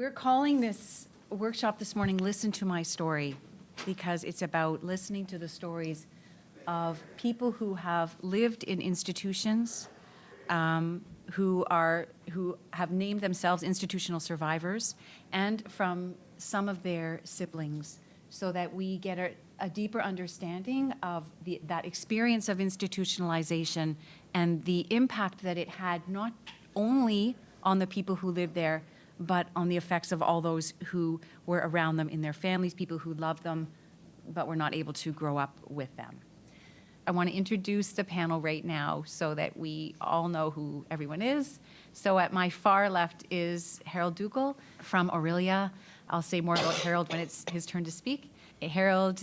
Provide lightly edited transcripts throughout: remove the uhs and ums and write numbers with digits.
We're calling this workshop this morning, Listen to My Story, because it's about listening to the stories of people who have lived in institutions, who have named themselves institutional survivors, and from some of their siblings, so that we get a deeper understanding of that experience of institutionalization and the impact that it had not only on the people who lived there, but on the effects of all those who were around them in their families, people who loved them but were not able to grow up with them. I want to introduce the panel right now so that we all know who everyone is. So at my far left is Harold Dougal from Aurelia. I'll say more about Harold when it's his turn to speak. Harold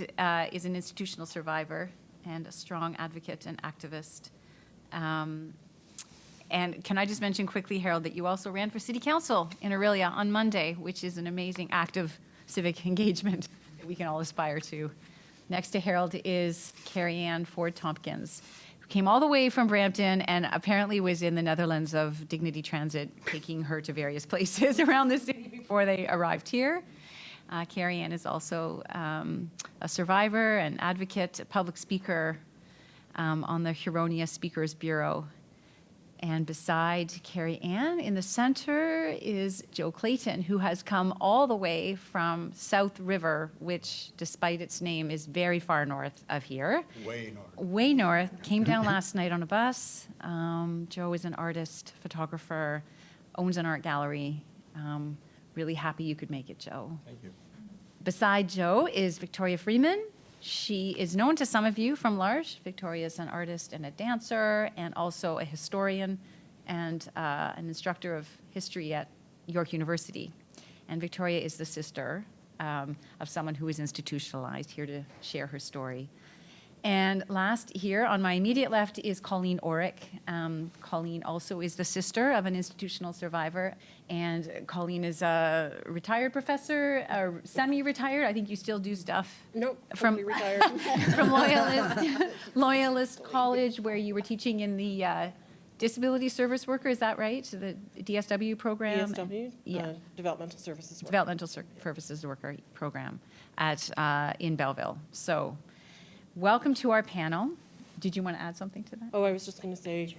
is an institutional survivor and a strong advocate and activist. And can I just mention quickly, Harold, that you also ran for City Council in Aurelia on Monday, which is an amazing act of civic engagement that we can all aspire to. Next to Harold is Carrie Ann Ford Tompkins, who came all the way from Brampton and apparently was in the Netherlands of Dignity Transit, taking her to various places around the city before they arrived here. Carrie Ann is also a survivor, an advocate, a public speaker on the Huronia Speakers Bureau. And beside Carrie Ann, in the center is Joe Clayton, who has come all the way from South River, which, despite its name, is very far north of here. Way north. Way north. Came down last night on a bus. Joe is an artist, photographer, owns an art gallery. Really happy you could make it, Joe. Thank you. Beside Joe is Victoria Freeman. She is known to some of you from L'Arche. Victoria is an artist and a dancer, and also a historian and an instructor of history at York University. And Victoria is the sister of someone who is institutionalized, here to share her story. And last here, on my immediate left, is Colleen Orrick. Colleen also is the sister of an institutional survivor. And Colleen is a retired professor, semi-retired. I think you still do stuff. Nope, From totally retired. from Loyalist College, where you were teaching in the disability service worker, is that right? So the DSW program? DSW, Yeah. Developmental Services Work. Developmental Services Worker program in Belleville. So welcome to our panel. Did you want to add something to that? Oh, I was just going to say,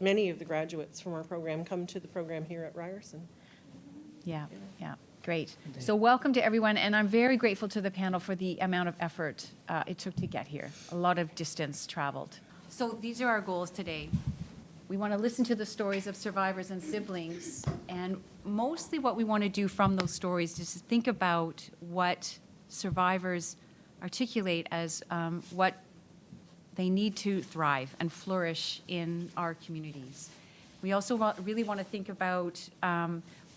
many of the graduates from our program come to the program here at Ryerson. Yeah, great. So welcome to everyone, and I'm very grateful to the panel for the amount of effort it took to get here. A lot of distance traveled. So these are our goals today. We want to listen to the stories of survivors and siblings, and mostly what we want to do from those stories is to think about what survivors articulate as what they need to thrive and flourish in our communities. We also really want to think about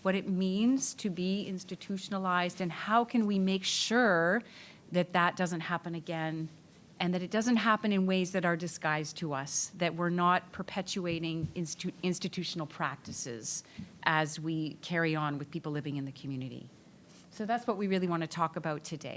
what it means to be institutionalized and how can we make sure that that doesn't happen again, and that it doesn't happen in ways that are disguised to us, that we're not perpetuating institutional practices as we carry on with people living in the community. So that's what we really want to talk about today.